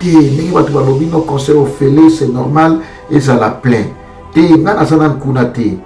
Ndenge bato balobi no concert ofele c'est normal ezala plein te nga naza nanu kuna te.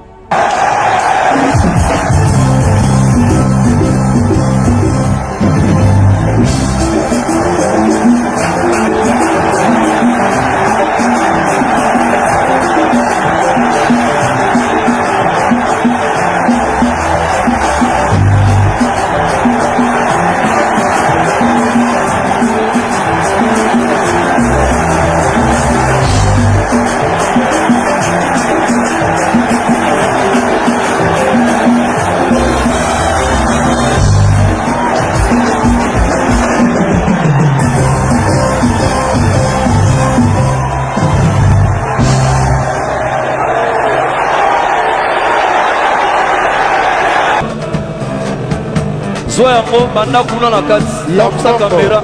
Yango banda kuna na kati tapusa kamera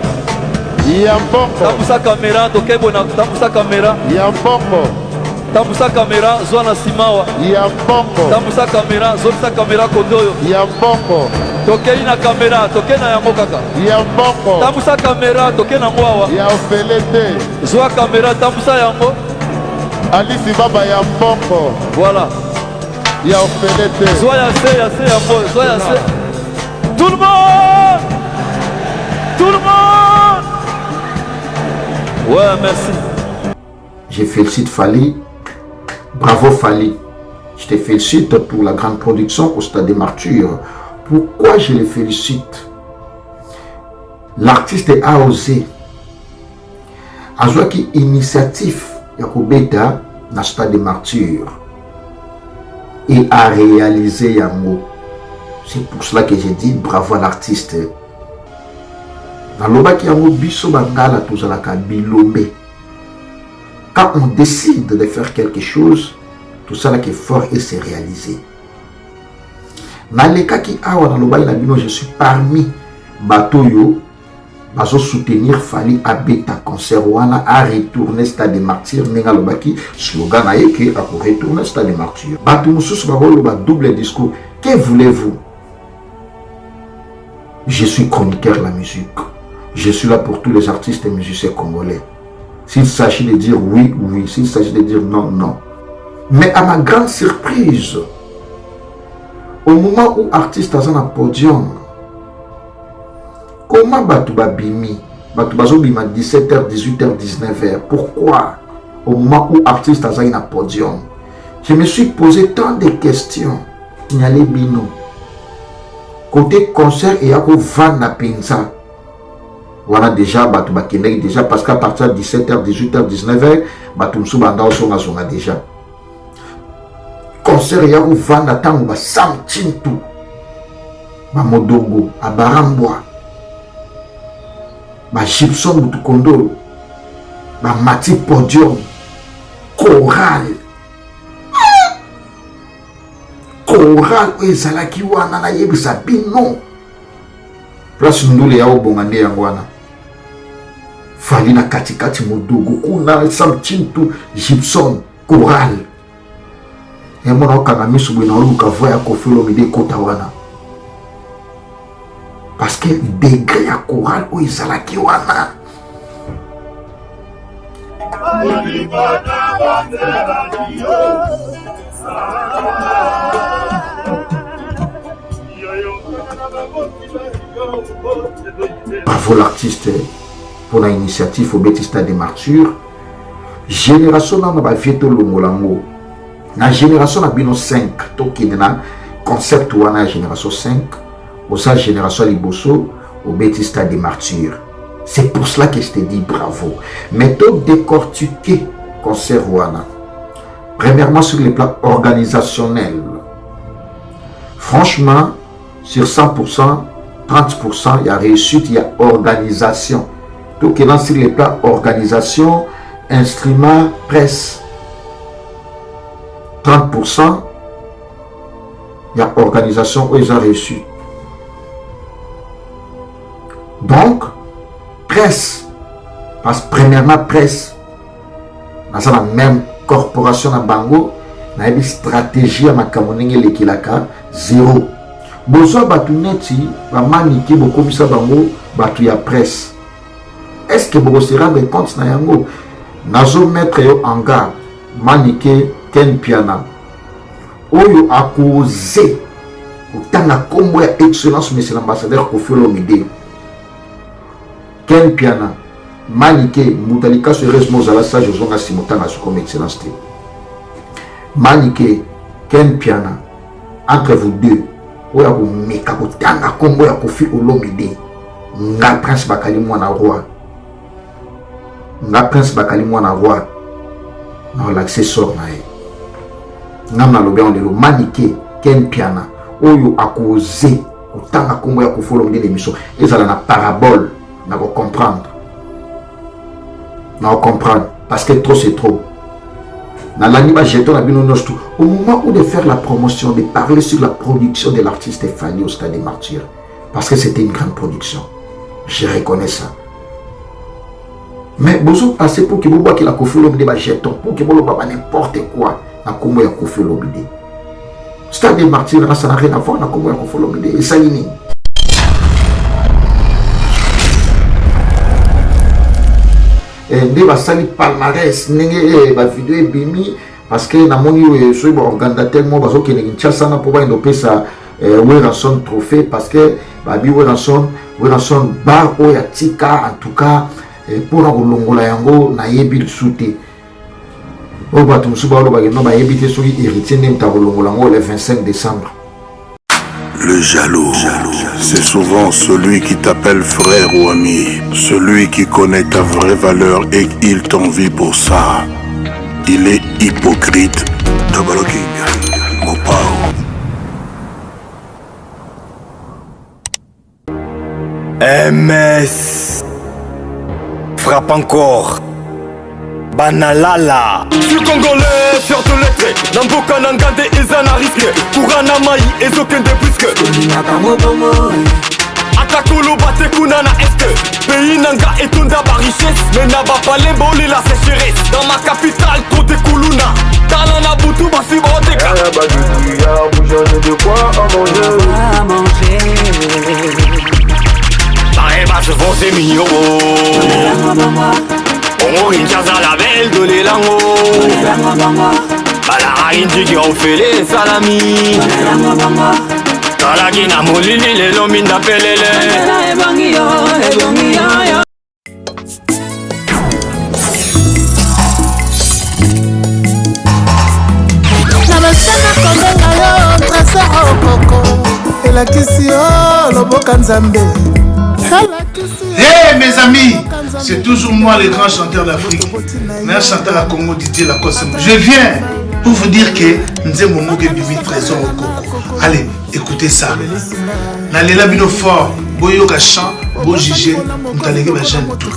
ya mbongo tapusa kamera tokebona tapusa kamera ya mbongo tapusa kamera zwa na simawa ya mbongo tapusa kamera zolisa kamera kondoyo ya mbongo tokei na kamera toke na yango kaka ya mbongo tapusa kamera toke na ngwawa ya ofelete zwa kamera tapusa yango alisi baba ya mbongo voilà ya ofelete zwa ya se yango zwa ya se. Tout le monde! Tout le monde! Ouais, merci. Je félicite Fally. Bravo Fally. Je te félicite pour la grande production au Stade des Martyrs. Pourquoi je le félicite? L'artiste a osé. A joué qui initiative Yakobeta dans le Stade des Martyrs. Et a réalisé Yango. C'est pour cela que j'ai dit bravo à l'artiste. Dans l'obaki yango biso bangala tozalaka bilombe. Quand on décide de faire quelque chose, tout ça là qui est fort et c'est réalisé. Dans les cas qui awa dans l'obaki na bino, je suis parmi batoyo bazo soutenir Fally abeta concert wana a retourner Stade des Martyrs nenga lobaki slogan na yeke a retourner Stade des Martyrs. Bato mususu bakolo ba double discours. Que voulez-vous? Je suis chroniqueur de la musique. Je suis là pour tous les artistes et musiciens congolais. S'il s'agit de dire oui, oui. S'il s'agit de dire non, non. Mais à ma grande surprise, au moment où artiste a un podium, comment Batou Babimi, Batou Bazobima 17h, 18h, 19h, pourquoi au moment où artiste a un podium, je me suis posé tant de questions. Nyale Bino. Côté concert, il y a un van à Pinza. Voilà déjà, Batou Bakene, déjà, parce qu'à partir de 17h, 18h, 19h, Batou Msoubanda Osonga déjà. Concert, il y a un van à Tango, Sam Chintu, Modongo, à Barambwa, Gibson Mutukondo, Mati Podium, Choral. Choral ezalaki wana na yebisa bino place ndule ya obongande yangwana Fally na katikati modogo kuna Sam Chintu Gibson Choral ya mona okanga miso bwe na oluka voya kofelo mide kota wana parce que degré ya choral o ezalaki wana bravo l'artiste pour l'initiative au Stade des Martyrs. Génération na ba vieto longolango. Na génération na bino 5 to kinena concept wana génération 5 au sa génération liboso au Stade des Martyrs. C'est pour cela que je te dis bravo. Méthode décortiquée concert wana. Premièrement sur le plan organisationnel. Franchement, sur 100%, 30%, il y a réussite, il y a organisation. Donc, il y a sur les plans organisation, instruments, presse. 30%, il y a organisation où ils ont réussi. Donc, presse. Parce que premièrement, presse. Dans la même corporation à Bango, il y a une stratégie à Makamonenge Lekilaka, 0. Bozo batu neti ba maniki bokomisa bango batu ya presse est-ce que vous serez rendre compte na yango? Nazo mettre yo en garde Manike Ken Piana oyo a causé Tanga kombo ya excellence monsieur l'ambassadeur Koffi Olomide. Ken Piana Manike Mutalika Seres Mozala Sage Zonga Simotanga comme excellence. Manike Ken Piana entre vous deux oya ko meka ko tanga kombo ya Koffi Olomide. Nga Prince Bakali mwana roi. Nga Prince Bakali mwana roi. Na l'accessoire na ye. Nga na lobe on le Manike Ken Piana oyo a causé otanga kombo ya Koffi Olomide l'émission ezala na parabole na ko comprendre parce que trop c'est trop na l'anima jeton na bino nostu au moment où de faire la promotion de parler sur la production de l'artiste Fally au Stade des Martyrs parce que c'était une grande production, je reconnais ça, mais vous passez pour que vous voyez que la Koffi Olomide ba jeton pour que vous pas n'importe quoi na kombo ya Koffi Olomide. Stade des Martyrs, ça n'a rien à voir avec le Koffi Olomide. Et ça y est. Et des basali palmarès, n'engé ba vidéo bimi parce que na moni so ba organisateur mo bazo ke Kinshasa na pour ba ndope sa Weranson trophée parce que ba bi Weranson bar o ya tika en tout cas pour na kolongola yango na yebi souté. Le jaloux, c'est souvent celui qui t'appelle frère ou ami, celui qui connaît ta vraie valeur et il t'envie pour ça. Il est hypocrite. Double King, Mopao. MS frappe encore. Banalala. Je suis congolais, fier de l'être. Namboka Nangande et Zana risque. Kurana Maï et Zokende Puisque. Atakolo Bate Kunana Est. Pays Nanga et Tunda ba richesse. Mais Naba Palé Bolé la sécheresse. Dans ma capitale, Kote Kuluna. Talana Boutou Bassi Brodeka. Vous changez de quoi à manger. Bareba se font ses mignons. On Kinshasa la belle de l'élango. Balara Inji qui ont fait les salamis. Kalaki na molili les lomines d'apelele. Nabasana kondenga yo trésor okoko. Elakisi yo loboka nzambe. Hey mes amis, c'est toujours moi le grand chanteur d'Afrique, meilleur chanteur à Congo Didier Lacoste. Je viens pour vous dire que Nzembo Moge Bibi Trésor au Coco. Allez, écoutez ça. Nalela bino fort, boyoka chant, bo jugé, mtalege ba jeune tout.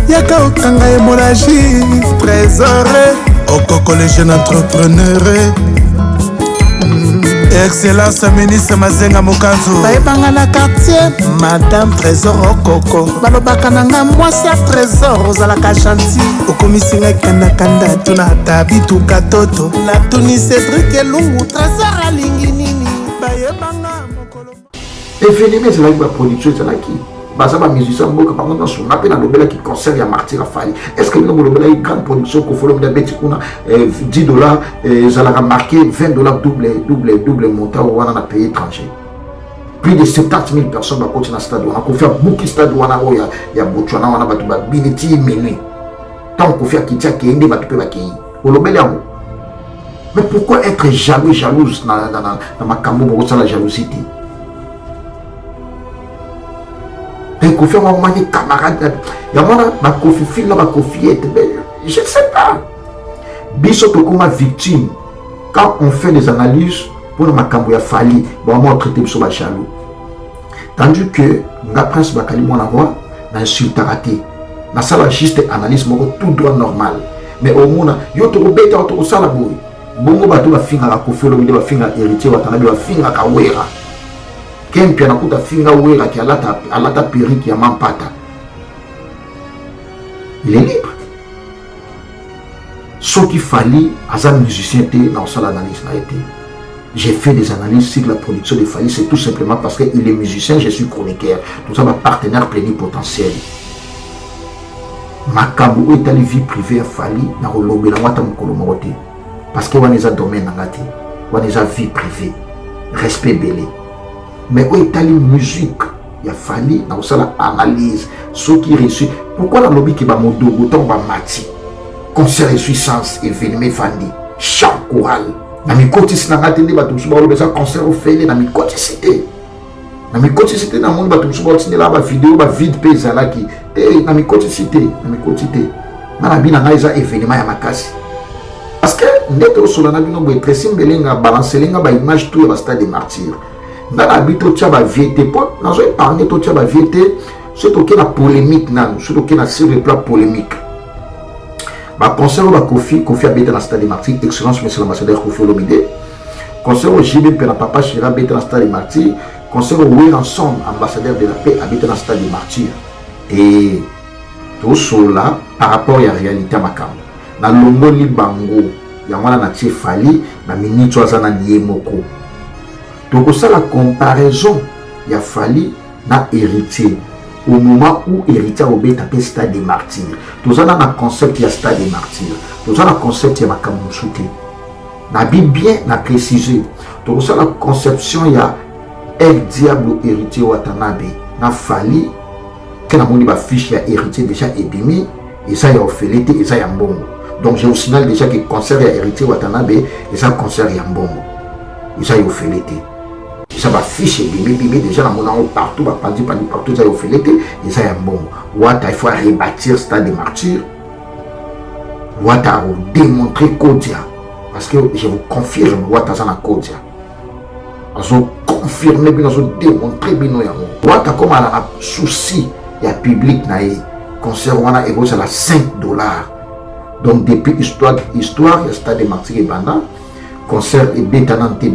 Yaka okanga hémorragie, Trésor, okoko les jeunes entrepreneurs. Excellence ministre Mazenga Mokanzo baebanga na quartier Madame Trésor Okoko balobaka nanga mwasi ya Trésor ozalaka gentil okomisinga kanda tuna tabitu katoto na tuni Cédric Elungu Trésor alingi nini baebanga mokolo événement c'est la production c'est là qui basa ba musicien mboka par contre son appel à l'obela qui concert ya Martyr à Fally. Est-ce que nous l'obela une grande production qu'on follow de beti kuna $10 ça l'a marqué $20 double montant ou on a payé étranger. Plus de 70 000 personnes va continuer à stade on a confié beaucoup stade on a ya Botswana on a batu ba bineti minuit. Tant qu'on fait kitia kende batu pe ba kei. Olobela mo. Mais pourquoi être jalouse dans ma kambo pour ça la jalousie? Kofi m'a demandé camarade, il y a ma Kofi fille là ma Kofi je ne sais pas. Biso tokoma victime quand on fait des analyses pour ma Kamboya Fally, bon moi traiter biso ba jaloux. Tandis que nga Prince Bakali mwana roi na insulte raté. Na sala juste analyse moko tout droit normal. Mais au moins yo to beta to sala boy. Bongo bato ba finga la Koffi Olomide ba finga héritier wa tanabi ba finga ka wera. Ken Piana kuta finga wera ki alata perruque ya mampata. Il est libre. Ce qu'il fallait, à un musicien, dans son analyse n'a été. J'ai fait des analyses sur la production de Fally, c'est tout simplement parce qu'il est musicien, je suis chroniqueur. Nous sommes un partenaire plénipotentiel. makambo oyo etali vie privée ya Fally na kolobela ngata mokolo moko te parce que wana eza domaine nanga te wana eza vie privée respect belé mais oyo etali musique ya Fally na kosala analyse soki reçu pourquoi nalobi ke bamodogo ntango bamati concert resuissance événement efandi chant choral na mikotisi nanga te nde bato mosusu baloba eza concert ofele na mikotisi te na mikotisi te namoni bato mosusu baotindela bavideo bavide mpe ezalaki te na mikotisi te nga na bino ngai eza événement ya makasi parce que nde tosola na bino boye Tracy Mbelenga balancelenga baimage to ya bastade de martyre nga na bi totya bavie te mpo nazo épargne totya bavie te so toke na polémique nanu so toke na sur le plan polémique baconcert oyo Kofi abeta na stade de martyre excellence monsieur l'ambassadeur Kofi Olomide concert oyo JB mpe na papa Chira abeta na stade de martyre concert oyo Wer Ensemble ambassadeur de la paix abeta na stade de martyre et tosola par rapport ya réalité ya makambo na longoli bango ya mwana na tie Fally na minute aza na ye moko tokosala comparaison ya Fally na héritier au moment où héritier obeta pe stade de martyre tozana na concept ya stade de martyre tozana na concept ya makambo mosusu te na bien na préciser tokosala conception ya El Diablo héritier Watanabe na Fally que na moni ba fiche ya héritier déjà ebimi et ça ya ofele te et ça ya mbongo donc je vous signale déjà que concert ya héritier Watanabe et ça concert ya mbongo et ça ya ofele te ça va fiche bébé déjà na mona partout ba pandi partout ça ya ofele te et ça ya mbongo wata il faut rebâtir stade de martyr wata démontrer Kodia parce que je vous confirme wata ça na Kodia azo confirmer bino azo démontrer bino yango wata comme ala na souci ya public na ye concert wana ekozala $5 donc depuis histoire ya stade de martyr ebanda concert ebetanante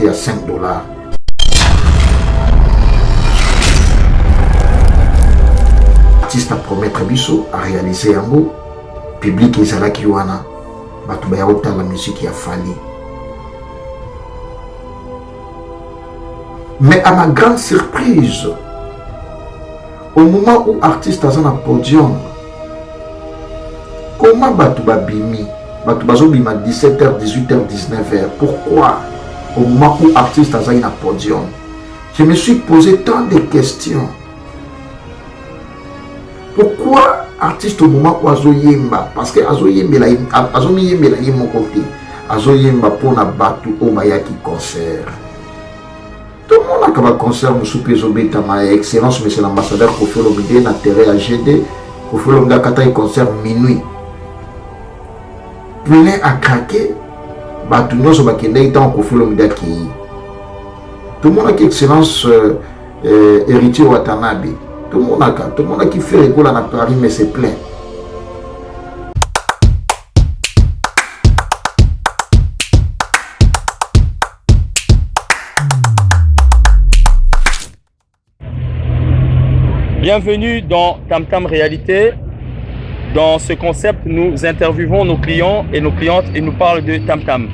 ya $5 artiste a promettre biso a réaliser yango public ezalaki wana bato baya kotala musique ya Fally mais à ma grande surprise au moment où artiste aza na podium comment bato babimi bato bazobima 17h 18h 19h pourquoi au moment où artiste aza na podium je me suis posé tant de questions pourquoi artiste au moment où azoyemba parce que azoyembela ye moko te azoyemba mpona bato oyo bayaki concert tout le monde a un concert mosusu mpe ezobetama ya excellence monsieur l'ambassadeur Kofi Olomide na terrain ya GD Kofi Olomide akataki concert minuit plein à craquer bato nyonso bakendaki ntango Kofi Olomide akei tout le monde aki excellence héritier Watanabe tout le monde qui fait école à Paris mais c'est plein. Bienvenue dans Tam Tam Réalité. Dans ce concept, nous interviewons nos clients et nos clientes et nous parlent de Tam Tam.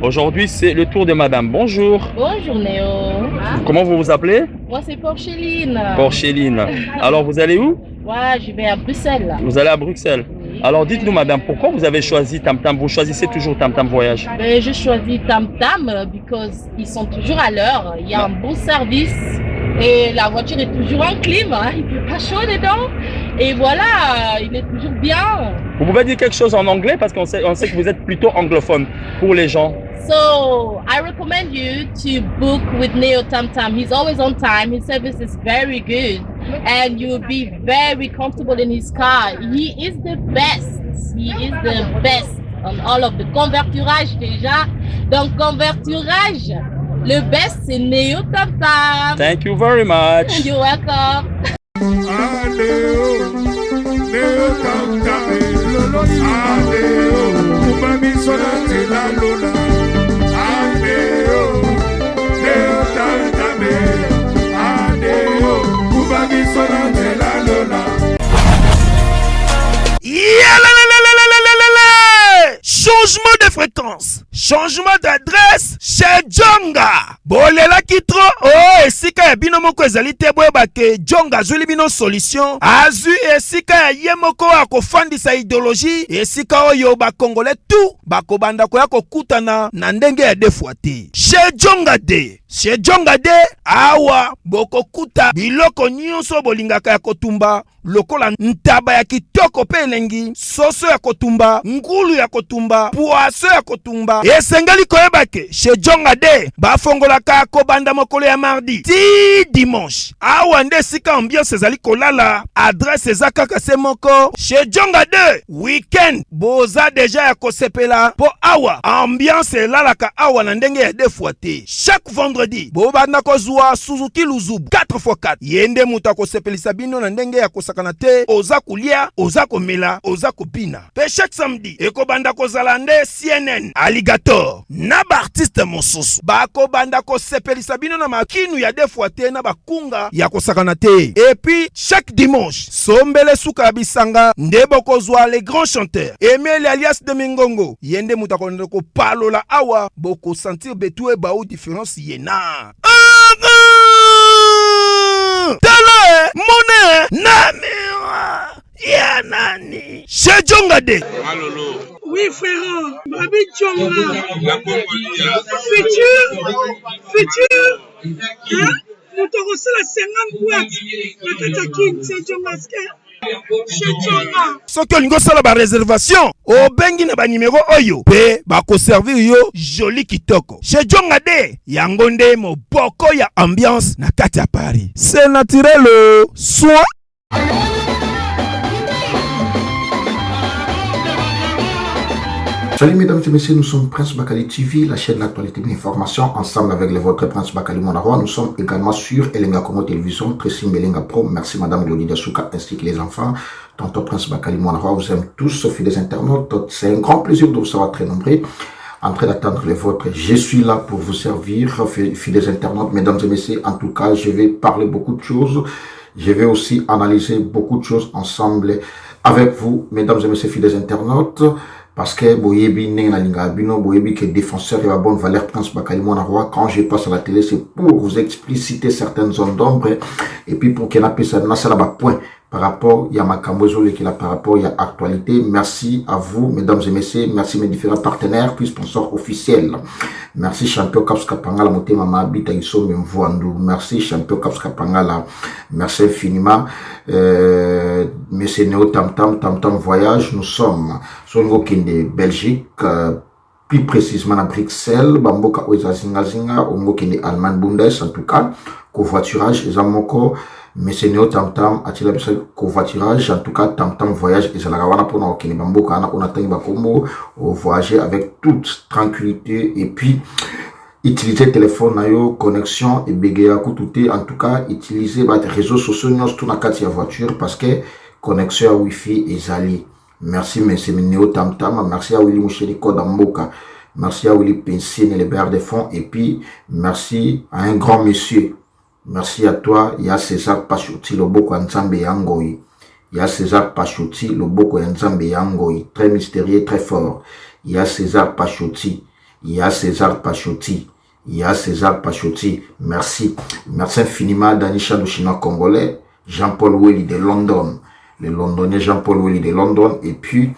Aujourd'hui, c'est le tour de madame. Bonjour. Bonjour Néo. Comment vous vous appelez? Moi, c'est Porcheline. Porcheline. Alors, vous allez où? Ouais, je vais à Bruxelles. Vous allez à Bruxelles. Oui. Alors, dites-nous madame, pourquoi vous avez choisi Tam Tam? Vous choisissez toujours Tam Tam Voyage? Je choisis Tam Tam parce qu'ils sont toujours à l'heure. Il y a un bon service. Et la voiture est toujours en clim, hein. Il ne fait pas chaud dedans. Et voilà, il est toujours bien. Vous pouvez dire quelque chose en anglais parce qu'on sait que vous êtes plutôt anglophone pour les gens. So, I recommend you to book with Neo Tam Tam. He's always on time. His service is very good. And you'll be very comfortable in his car. He is the best. He is the best on all of the converturage déjà. Donc, converturage. Le best, c'est Neo Tam Tam. Thank you very much. You're welcome. changement de fréquence, changement d'adresse chez Djonga. Bolela kitro, oh, esika ya bino moko ezali te boyeba ke Djonga azuli bino solution. Azu esika ya ye moko akofandisa idéologie, esika oyo bakongole tout bakobanda koya kokutana na ndenge ya defuate. Chez Djonga de, chez Djonga de, awa bokokuta biloko nyonso bolingaka ya kotumba, lokola ntaba ya kitoko pe elengi, soso ya kotumba, ngulu ya kotumba, poaso ya kotumba. Esengeli koyeba ke chez Djonga de bafongolaka kobanda mokolo ya mardi ti dimanche. Awa nde sika ambiance ezali kolala, adresse eza kaka se moko. Chez Djonga de weekend boza deja ya kosepela po awa ambiance elalaka awa na ndenge ya defuate. Chaque vendredi bobanda kozwa Suzuki Luzubu 4x4 yende muta kosepelisa bino na ndenge ya kosakana te, oza kulia, oza komela, oza kopina. Pe chaque samedi ekobanda kozala nde CNN Alligator na ba artiste mosusu bakobanda kosepelisa bino na makinu ya defuate na bakunga ya kosakana te. Et puis chaque dimanche sombele suka bisanga nde bokozwa les grands chanteurs Emile alias de Mingongo yende muta konde ko palola awa boko sentir betue ba ou différence yena. Tala mone namira ya nani chez Djonga de. Malolo. Oui frère, Babi Djonga. La Congolia. Futur. Hein? Nous te reçons la 50 boîtes. La Katakin, c'est Djonga. Soki olingo sala ba réservation obengi na ba numéro oyo pe bako servir yo joli kitoko. Chez Djonga de yango nde moboko ya ambiance na kati ya Paris. C'est naturel soin. Salut mesdames et messieurs, nous sommes Prince Bakali TV, la chaîne d'actualité de l'information, ensemble avec le vôtre Prince Bakali Monarwa. Nous sommes également sur Elenga Congo Télévision, Pressing Belenga Pro. Merci madame Glody Dasuka ainsi que les enfants. Tonton Prince Bakali Monarwa, vous aime tous, fidèles internautes. C'est un grand plaisir de vous savoir très nombreux en train d'attendre les vôtres. Je suis là pour vous servir, fidèles internautes, mesdames et messieurs. En tout cas, je vais parler beaucoup de choses. Je vais aussi analyser beaucoup de choses ensemble avec vous, mesdames et messieurs, fidèles internautes. Parce que boyebi na linga bino boyebi que défenseur et la bonne valeur Prince Bakali Monarwa, quand je passe à la télé, c'est pour vous expliciter certaines zones d'ombre et puis pour qu'il y ait un point par rapport à ma Kambozole qui est là par rapport à l'actualité. Merci à vous, mesdames et messieurs. Merci mes différents partenaires, puis sponsors officiels. Merci Champion Caps Kapangala, Moté Mama Abita Iso Memvoandou. Merci Champion Caps Kapangala. Merci infiniment. Monsieur Néo Tam Tam Voyage. Nous sommes sur le Kende Belgique, plus précisément à Bruxelles, Bamboka Oezazingazinga, au Kende Allemagne Bundes, en tout cas, covoiturage, Ezamoko. Mais c'est Néo Tam Tam, Atila Bissel, covoiturage, en tout cas, Tam Tam Voyage, et Zalagawana pour nous, Kene Bamboka, on attend Bakomo, voyager avec toute tranquillité, et puis, utiliser téléphone, nayo, connexion, et bégaya, koutouté, en tout cas, utiliser les réseaux sociaux, nous, tout dans la voiture, parce que, connexion à Wi-Fi et Zali. Merci, monsieur Néo Tam Tam, merci à Willy Moucheli Kodamboka, merci à Willy Pensine, les BR de fonds, et puis, merci à un grand monsieur. Merci à toi, il y a César Pachouti, le Boko Nzambe Yangoyi. Il y a César Pachouti, le Boko Nzambe Yangoyi. Très mystérieux, très fort. Il y a César Pachouti. Il y a César Pachouti. Il y a César Pachouti. Merci. Merci infiniment, Danisha, le Chinois congolais. Jean-Paul Welly de London. Le Londonais Jean-Paul Welly de London. Et puis,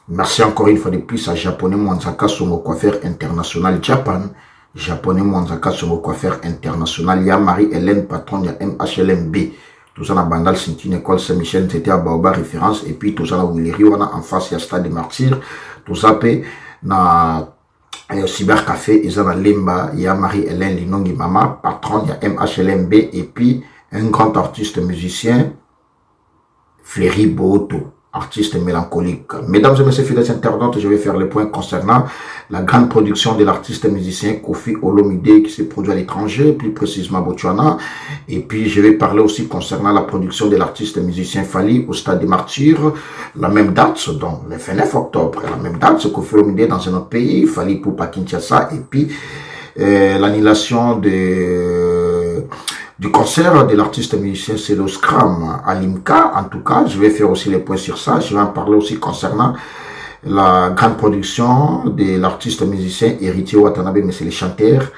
merci encore une fois de plus à Japonais Mwanzaka, son coiffeur international Japan. Japonais Mwanzaka sur le coiffeur international. Il y a Marie-Hélène, patron, il y a MHLMB. Tout ça, dans Bandal, c'est une école Saint-Michel, c'était à Baoba référence. Et puis, tout ça, dans Willy Riwana, en face, il y a Stade des Martyrs. Tout ça, dans Cybercafé, il y a Limba, il y a Marie-Hélène Linongi Mama, patron, il y a MHLMB. Et puis, un grand artiste musicien, Fléry Boto. Artiste mélancolique. Mesdames et messieurs fidèles internautes, je vais faire le point concernant la grande production de l'artiste musicien Kofi Olomide qui s'est produit à l'étranger, plus précisément à Botswana. Et puis je vais parler aussi concernant la production de l'artiste musicien Fally au Stade des Martyrs. La même date, donc le 29 octobre, la même date, c'est Kofi Olomide dans un autre pays, Fally Ipupa Kinshasa. Et puis l'annulation du concert de l'artiste musicien Celo Scram à Limca. En tout cas, je vais faire aussi les points sur ça. Je vais en parler aussi concernant la grande production de l'artiste musicien Héritier Watanabe, mais c'est les chanteurs.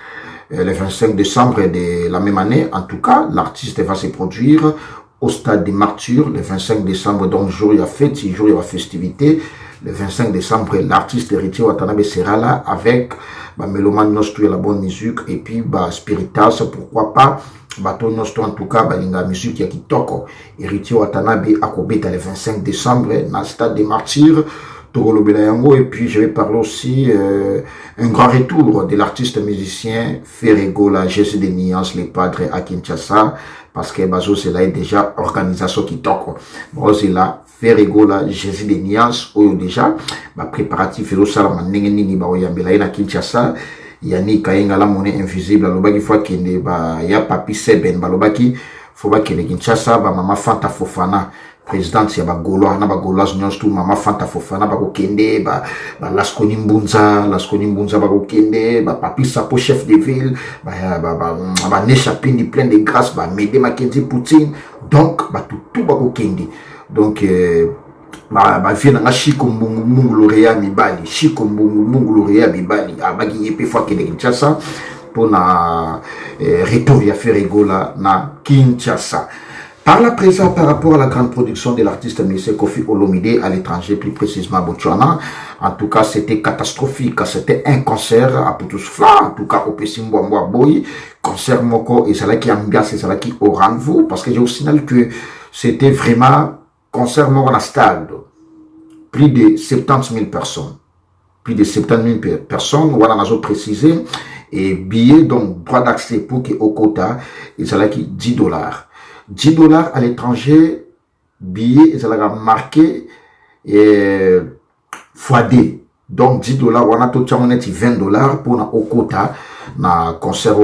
Le 25 décembre de la même année, en tout cas, l'artiste va se produire au stade des Martyrs. Le 25 décembre, donc, jour il y a fête, 6 jours il y a festivité. Le 25 décembre, l'artiste Héritier Watanabe sera là avec Meloman Nostro et la bonne musique, et puis Spiritas, pourquoi pas, Bato Nostro, en tout cas, la musique qui kitoko. Héritier Watanabe à Kobeta le 25 décembre, dans le stade des Martyrs. Et puis je vais parler aussi un grand retour de l'artiste musicien Ferregola, Jésus de Niance, les padres à Kinshasa, parce que Bazo c'est là déjà organisation qui toque. Bon c'est là Ferregola, Jésus de Niance, ou déjà préparatif et ça la nini ba oyambela na Kinshasa. Yani kayenga la monnaie invisible lobaki fois kende ba ya papi seben ba lobaki faut ba kende Kinshasa ba mama Fanta Fofana présidente ya bagoloa na bagoloas nyonso tout mama Fanta Fofana ba kokende ba Laskoni Mbunza ba kokende ba papi Sapo chef de ville ba Nesha Pindi plein de grâce ba Mede Mackenzie Poutine donc ba tout ba kokende donc ba vient na Chiko Mbungu Lorea Mibali Chiko Mbungu Lorea Mibali abaki yepe fois que Kinshasa pour na retour ya Ferregola na Kinshasa. Par la présence par rapport à la grande production de l'artiste musicien Koffi Olomide à l'étranger, plus précisément à Botswana, en tout cas c'était catastrophique, c'était un concert à Poutousfla, en tout cas au Pessimboamboa Boy, concert Moko et c'est là qui ambiance et c'est là qui au rendez-vous, parce que j'ai au signal que c'était vraiment concert Moko à stade, plus de 70 000 personnes, plus de 70 000 personnes, voilà, on a précisé, et billets, donc droit d'accès pour que au quota, et c'est là qui $10. $10 à l'étranger, billet, ça l'a marqué x2. Donc $10, on a tout $20 pour na Okota, na concert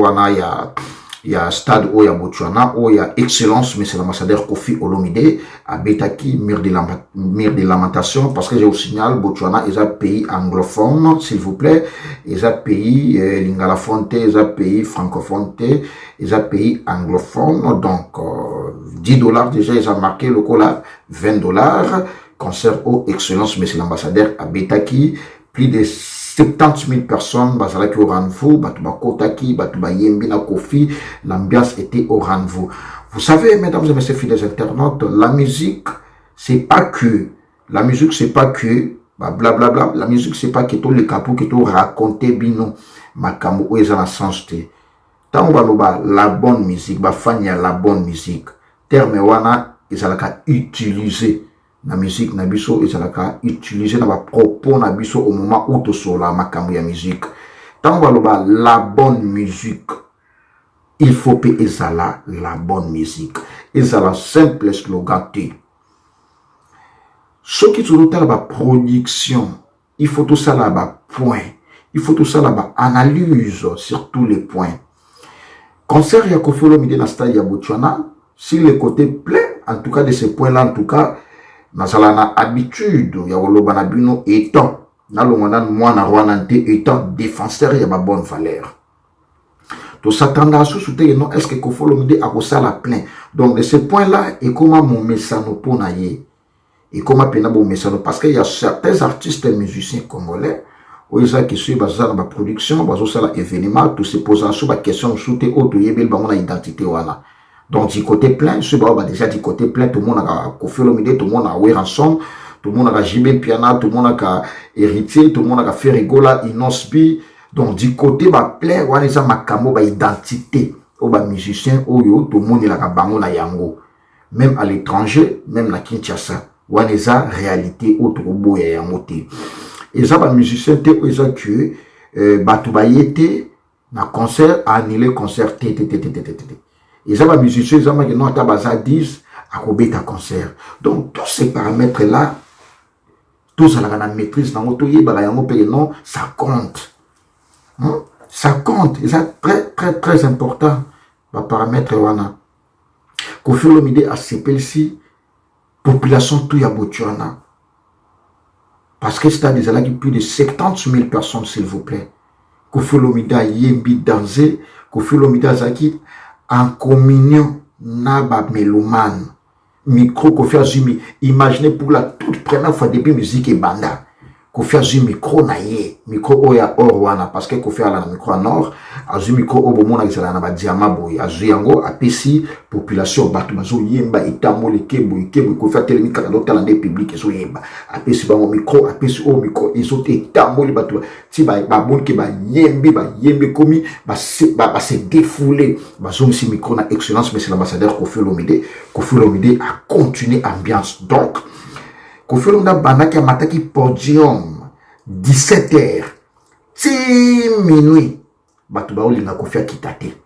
il y a stade où il y a Botswana, où il y a excellence, mais c'est l'ambassadeur Koffi Olomide, à Betaki, mur de lamentation, parce que j'ai au signal, Botswana est un pays anglophone, s'il vous plaît, est un pays lingalafonte, est un pays francophone, est un pays anglophone, donc $10 déjà, ils ont marqué le cola, $20, concert au excellence, mais c'est l'ambassadeur à Betaki, plus de 70 000 personnes, bazala qui au rendez-vous, batuba kotaki, batuba yembi na Koffi, l'ambiance était au rendez-vous. Vous savez, mesdames et messieurs fidèles internautes, la musique, c'est pas que, blablabla, la musique, c'est pas que tout le capot, que tout raconter bino, makambo, ou ezana sens te. Tant baloba, la bonne musique, fanya la bonne musique, terme wana, ezalaka utiliser. La musique na biso ezalaka utiliser na ba propos na biso au moment où to sola makambo ya musique. Tant baloba la bonne musique, il faut pe ezala la bonne musique. Ezala simple slogan te. Ce qui tout la ba production, il faut tout ça là ba point. Il faut tout ça là ba analyse sur tous les points. Concert ya Koffi Olomide na stade ya Botswana, si le côté plein en tout cas de ces points là en tout cas nasala na habitude ya koloba na bino étant nalongana mwana rwana nte étant défenseur ya ba bonne valeur to s'attendre à sous te non est-ce que Koffi Olomide a kosala plein donc de ce point là et comment mon message pour na ye et comment pena bon message parce qu'il y a certains artistes musiciens congolais où ils ont qui suivent bazana ba production bazo sala événement tout se posant sur ba question sous te auto yebel ba mona identité wana. Donc, du côté plein, déjà du côté plein, tout le monde a Koffi Olomide, tout le monde a Weranson, tout le monde a JB Piana, tout le monde a Héritier, tout le monde a Ferregola, Inosbi. Donc, du côté plein, on a makamo identité, au musicien, tout le monde a bango na yango. Même à l'étranger, même na Kinshasa, on a réalité au trobo ya yango te. Et ça, musicien te, ils ont que, batubayete, na concert, annulé concert, ils ont musiciens, ils ont non tabaza 10 à Kobeta concert. Donc tous ces paramètres là, tous ça la maîtrise dans non, ça compte. Hein? Ça compte, c'est très important. Les paramètres wana. Koffi Olomide a CPL si population tout ya Botswana. Parce que c'est à des qui plus de 70 000 personnes s'il vous plaît. Koffi Olomide a yembi dansé, Koffi Olomide a zaki en communion naba mélomane micro Koffi Azumi imaginez pour la toute première fois depuis musique et banda Kofi azu micro na ye, micro oya or wana, parce que Kofi ala na micro en or, azu micro obo mona kisala na ba diamant boy, azu yango apesi population batu bazo yemba itambole kebo Kofi atelemi kaka do tala ne public ezo yemba, apesi bango micro, apesi o micro ezo te itambole batu ti ba bon ke ba yembe komi ba se défouler, bazo misi micro na excellence monsieur l'ambassadeur Kofi Olomide a continué ambiance. Donc Kofi Olomide banaki mataki podium 17h ti minuit batu ba olinga Kofi akitate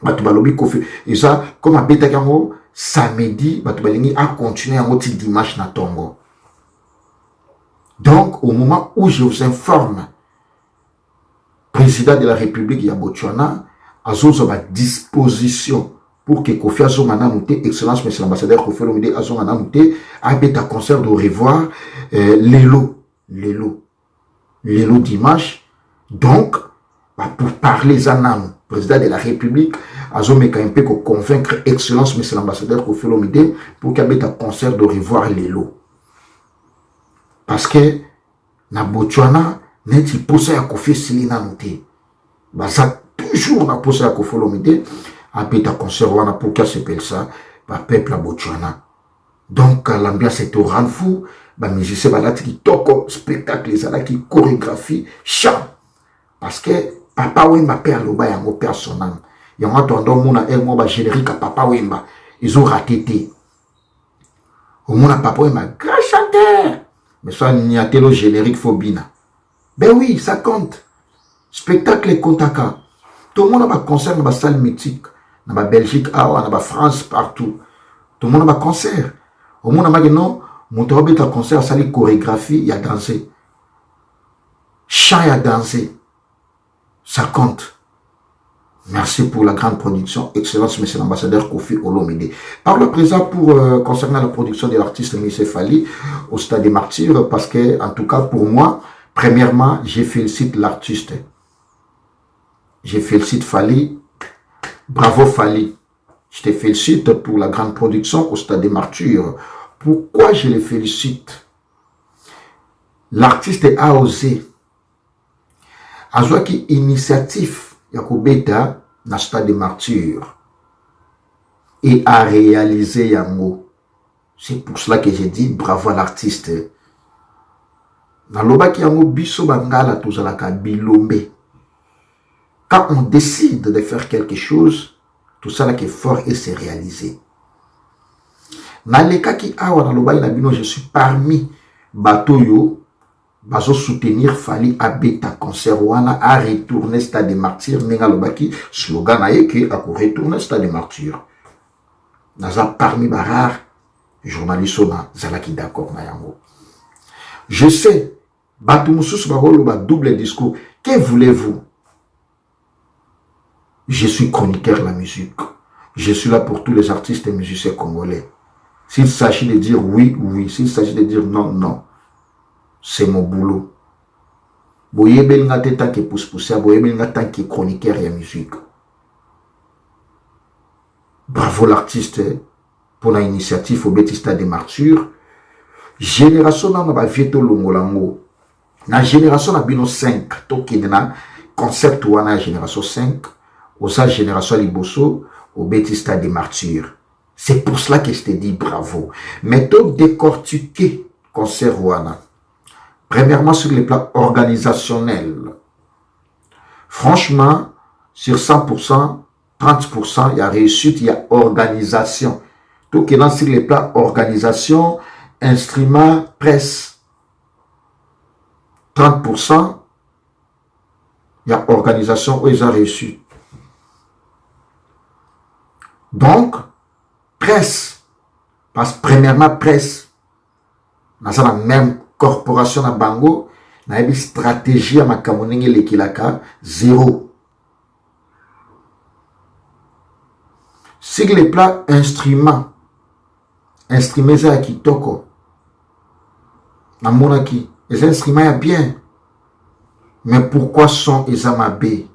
batu ba lobi Kofi eza comme abetaki yango samedi batu ba lingi a continuer yango ti dimanche na tongo. Donc au moment où je vous informe, président de la République ya Botswana azozo ba disposition pour que Kofi Azonga Namouté, excellence monsieur l'ambassadeur Kofi Olomide Azonga Namouté, abeta concert de revoir Lelo dimanche. Donc, pour parler Zanam, président de la République, Azomeka un peu pour convaincre excellence monsieur l'ambassadeur Kofi Olomide pour qu'il abeta concert de revoir Lelo. Parce que na Botswana, n'est-ce pas posé à Kofi Silina Namouté. Ça toujours na posé à Kofi Olomide. Abeta concert wana pour qu'elle s'appelle ça ba peuple à Botswana. Donc l'ambiance est au rang fou, ba musicien ba lati qui toko spectacle ça qui chorégraphie chant parce que papa Wemba père loba yango personnel. Yango tondo mona mo ba générique papa Wemba ils ont raté té. Au mona papa Wemba grand chanteur. Mais ça n'y a telo générique Fobina. Ben oui, ça compte. Spectacle kontaka. Tout le monde a un concert dans la salle mythique. Dans la Belgique, dans la France, partout. Tout le monde a un concert. Au monde a dit non, mon travail un concert, ça les chorégraphie, il y a dansé. Chant, il y a dansé. Ça compte. Merci pour la grande production. Excellence, monsieur l'ambassadeur Kofi Olomide. Par le présent, concernant la production de l'artiste Missé Fali au Stade des Martyrs, parce que, en tout cas, pour moi, premièrement, je félicite l'artiste. Je félicite Fali. Bravo Fali. Je te félicite pour la grande production au Stade des Martyrs. Pourquoi je le félicite? L'artiste a osé. A joué initiative Yakobeta na Stade des Martyrs et a réalisé yango. C'est pour cela que j'ai dit bravo à l'artiste. Na lobaki yango biso bangala tozalaka bilombe. Quand on décide de faire quelque chose, tout ça là qui est fort et c'est réalisé. Dans les cas qui awa na lobai na bino, je suis parmi batoyo bazo soutenir Fali abeta concert wana a retourner Stade des Martyrs nenga lobaki slogan na yeke a ko retourner Stade des Martyrs. Naza parmi barar journaliste na zalaki d'accord na yango. Je sais batu mususu bagolo ba double discours. Que voulez-vous? Je suis chroniqueur de la musique. Je suis là pour tous les artistes et musiciens congolais. S'il s'agit de dire oui, oui. S'il s'agit de dire non, non. C'est mon boulot. Boye belinga te tant que pousse-pousse, boye belinga tant que chroniqueur de la musique. Bravo l'artiste pour l'initiative au Stade des Martyrs. Génération na ba vieto longolango. Na génération na bino 5 tokina concept wana génération 5. Au sa génération Liboso, au Stade des Martyrs. C'est pour cela que je te dis bravo. Méthode décortiquée concert Wana. Premièrement, sur le plan organisationnel. Franchement, sur 100%, 30%, il y a réussite, il y a organisation. Tout qui est dans sur le plan organisation, instrument, presse. 30%, il y a organisation où ils ont réussi. Donc, presse, parce que premièrement, presse, dans la même corporation à Bango, dans une stratégie à Makamoninge Lekilaka, 0. Si les plats instruments, ça qui toko, na monaki, les instruments sont bien, mais pourquoi sont les amabés?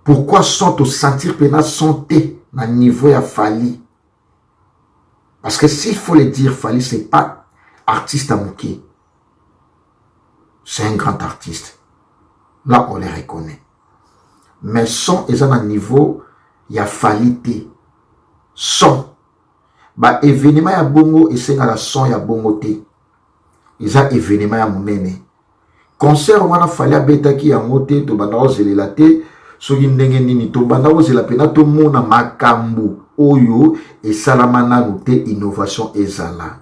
Pourquoi sont au sentir pénal santé dans le niveau à Fali? Parce que s'il faut le dire, Fali, c'est pas artiste à Mouké. C'est un grand artiste. Là, on les reconnaît. Mais son, ils ont un niveau, il y a falité. Son. Bah, événement ya bongo, et c'est la son ya bongo te. Ils ont événement ya mounene. Concert, on a fallu à bêta qui a moté, to banda ozele la te, so ndenge nini, to banda ozela pena, to mona makambu, oyo, et salamana noute, innovation ezala.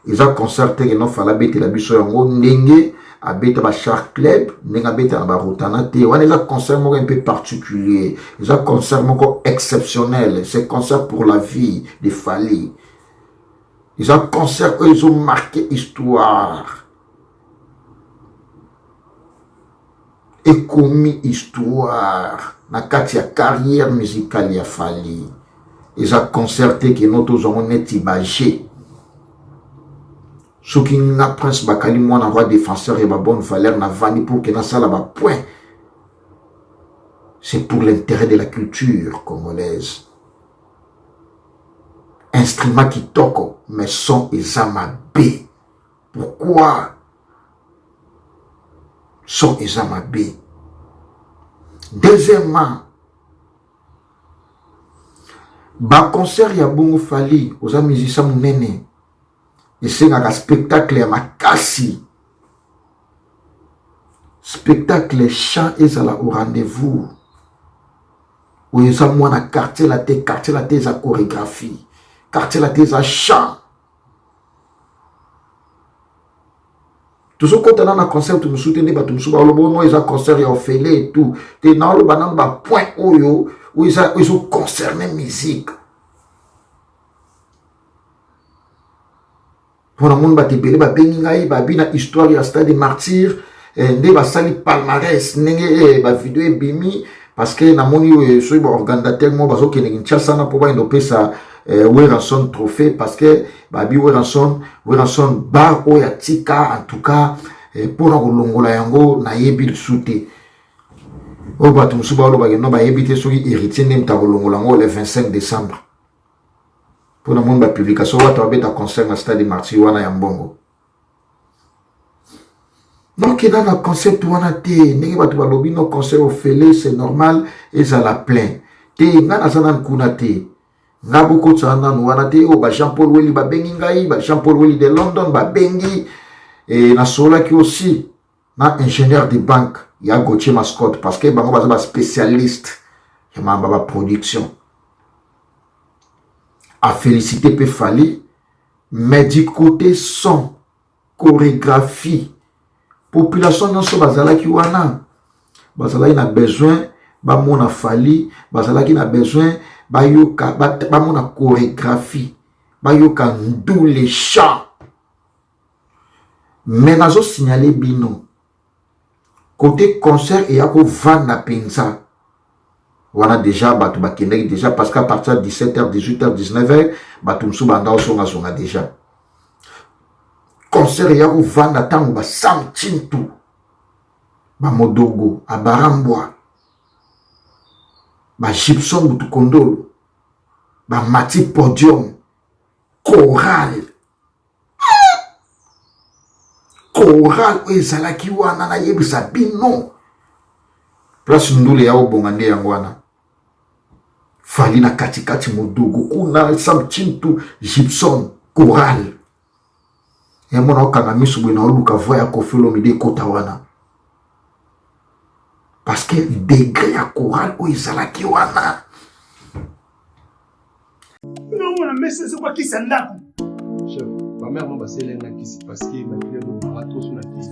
Ils ont concerté, ils ont fallu à bêta la biso yango, ndenge, à bêta ba Shark Club, nenga bêta ba rotana te, on a un concert un peu particulier, ils ont un concert exceptionnel, c'est un concert pour la vie de Fally. Ils ont un concert où ils ont marqué histoire. Et commis histoire. Na katia carrière musicale ya Fally. Ils ont concerté que notre zone est imagé. Ce qui n'a prince Bakali, moi, n'a pas défenseur et ma bonne valeur, n'a vani pour que n'a ça là-bas, point. C'est pour l'intérêt de la culture congolaise. Instrument qui toque, mais son et zamabé. Pourquoi? Son et zamabé. Deuxièmement, ba concert ya bongo Fally, aux amis musiciens mounene. Et c'est un spectacle à Makassi. Spectacle chant et ça au rendez-vous. Où ils ont moins quartier la tête à chorégraphie. Quartier la tête à chant. Tout ce qu'on a dans le concert, tout le monde tout le monde ils ont concert, ils ont fait et tout. Et dans le banan, point où ils ont concerné musique. Pour le monde, ba bengingai, ba bina histoire ya stade martyr, nde ba sali palmarès, nenge ba vidéo e bimi, parce que na moni so ba organisateur mo bazo ke ngincha sana po ba ndope sa Weranson trophée, parce que ba bi Weranson ba o ya tika en tout cas pour na kolongola yango na yebi soute. O ba tumsu ba lo ba no ba yebi te so héritier nem ta kolongola yango le 25 décembre. Pour le monde, la publication, on va un concert dans le stade de Martyr, on a un bongo. Donc, dans le concept, on a des concerts au fêlé, c'est normal, et ça la plaint. On a un kunate. On a beaucoup de gens, on a des Jean-Paul Welly, Jean-Paul Welly de London, Bengi, et on a ceux qui aussi, on a ingénieur de banque, il y a Gauthier Mascotte, parce que on a un spécialiste, il y a une production. À féliciter peut Fally, mais du côté son, chorégraphie, population non so bazala ki wana, bazala ina besoin, ba mona Fally, bazala ki na besoin, ba yoka, ba mona chorégraphie, ba yoka ndou les chants. Mais nazo signaler bino, côté concert et yako vanda pensa. On a déjà battu déjà parce qu'à partir de 17h, 18h, 19h, batum subanda on a déjà. Concert ya ko vanda tango ba Sam Chintu. Ba Modogo, a Barambwa. Ba Gibson Butu Kondolo. Ba Mati Podium. Choral. Choral o ezalaki wana na yebisa bino. Place ndule ya obongande yangwana. Fally na katikati Modogo kuna Sam Chintu Gibson choral. Et mona okanga misu na oluka voya kofelo mide kota wana. Parce que degré ya choral o izalaki wana. Non, on a mis ça quoi qui s'en a. Chef, ma mère m'a passé l'un qui s'est parce que ma fille a marathon sur la tête.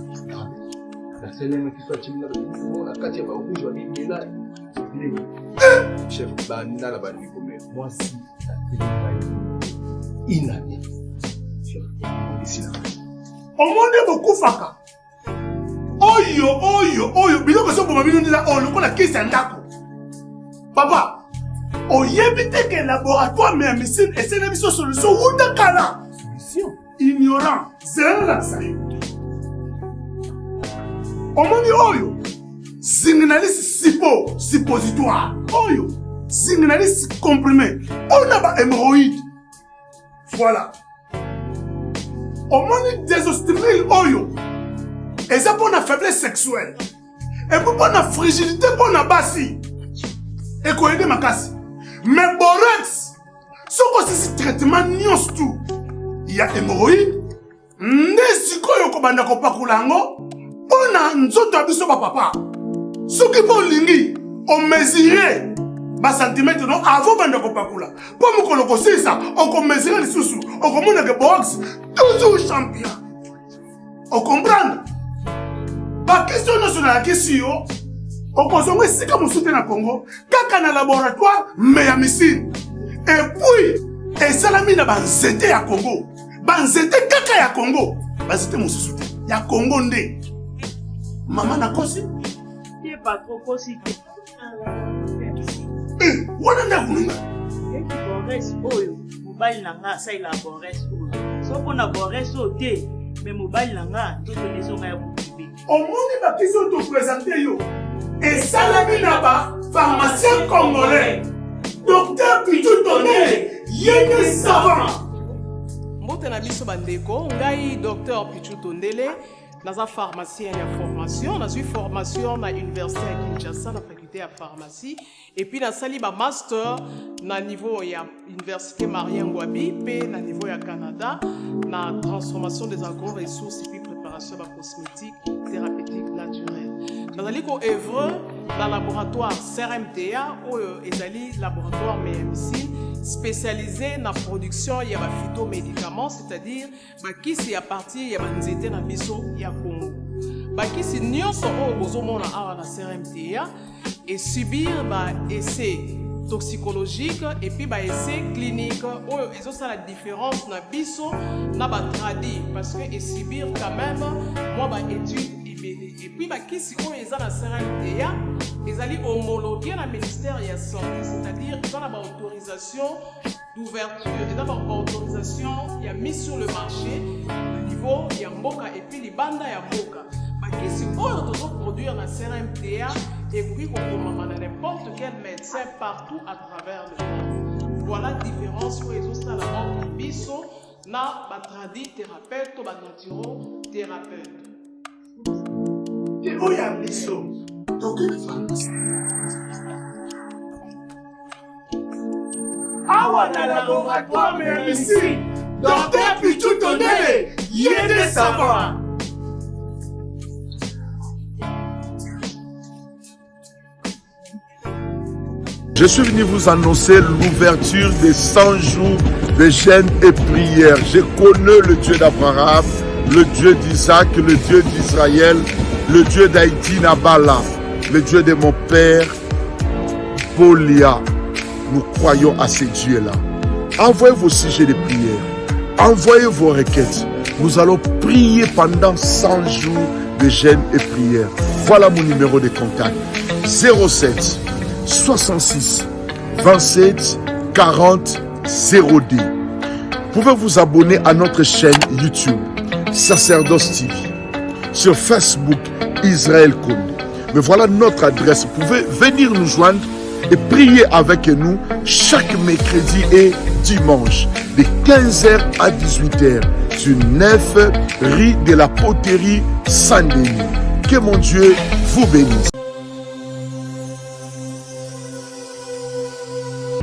La seule qui soit timide dans la quartier va rouge va dire là. Chef, banda la bandi comme moi si inane. Chef, ici là. Au monde beaucoup faka. Oyo, biloko so boma bino ndila o lokola kisa ndako. Papa, oyebite que laboratoire mais médecine et c'est une solution ou de kala. Solution ignorant, c'est la ça. Omoni oyo. Signaliste suppositoire. Oyo. Signaliste comprimé. On a ba hémorroïde. Voilà. Au moins, désostérile, oyo. Et ça pour la faiblesse sexuelle. Et pour la fragilité, pour la bassi. Et qu'on aide ma casse. Mais borex, ce que c'est traitement nios tout. Il y a hémorroïde. Nesiko yoko banda ko pakulango. On a nzoto abiso papa. Ce qui pour lingi, on mesurait. Bas centimètre non avant banda ko pakula. Pour me colocoser ça, on peut mesurer les sous. On commande que box toujours champion. On comprend? Pas question nationale la question. On consomme si comme soutien na Congo, kaka na laboratoire mais ya missile. Et puis, et salami na banzete ya Congo. Banzete kaka ya Congo. Banzete mon soutien. Ya Congo ndé. Maman na kosi? Il est pas trop kosi. Wana na kununga. Boris oyo, mobile nanga sa ila Boris oyo. Soko na Boris ote, mais mobile nanga tout les gens ya bubi. Au monde ba question te présenter yo. Et salami na ba pharmacien congolais. Docteur Pichu Tondele, yene savant. Mbote na biso bandeko, ngai docteur Pichu Tondele, naza pharmacien ya formation, naza formation na université ya Kinshasa na faculté ya pharmacie et puis na sali ba master na niveau ya université Marien Ngouabi pe na niveau ya Canada na transformation des agro-ressources et puis préparation de cosmétiques thérapeutiques naturelles. Nazali ko œuvre dans laboratoire CRMTA ou ezali laboratoire MMC spécialisé dans la production de phytomédicaments, c'est-à-dire bakisi ya partie ya banzete na biso ya Congo. Bakisi nyonso o bozomona awa na CRMTA et subir ba essai toxicologique et puis ba essai clinique ou ils ont ça la différence na biso na ba tradi parce que et subir quand même moi ba étude et puis bakisi o eza na CRMTA ils allaient homologuer le ministère de la Santé, c'est-à-dire qu'ils ont la autorisation d'ouverture, ils ont la autorisation qui a mis sur le marché le niveau de Mboka et puis les bandes de Mboka. Si on doit produire la CRMTA et puis qu'on n'importe quel médecin partout à travers le monde. Voilà la différence où ils ont ça la mort biso na batradi thérapeute ou naturothérapeute. Et où y a biso? Donc, awa na laboratoire mais ici, docteur Pichu Tondele, yene savant. Je suis venu vous annoncer l'ouverture des 100 jours de jeûne et prière. Je connais le Dieu d'Abraham, le Dieu d'Isaac, le Dieu d'Israël, le Dieu d'Haïti Nabala, le Dieu de mon père, Polia. Nous croyons à ces dieux-là. Envoyez vos sujets de prière. Envoyez vos requêtes. Nous allons prier pendant 100 jours de jeûne et prière. Voilà mon numéro de contact. 07 66 27 40 02. Vous pouvez vous abonner à notre chaîne YouTube, Sacerdoce TV. Sur Facebook, Israël Conde. Mais voilà notre adresse. Vous pouvez venir nous joindre et prier avec nous chaque mercredi et dimanche de 15h à 18h sur 9 rue de la Poterie Saint-Denis. Que mon Dieu vous bénisse.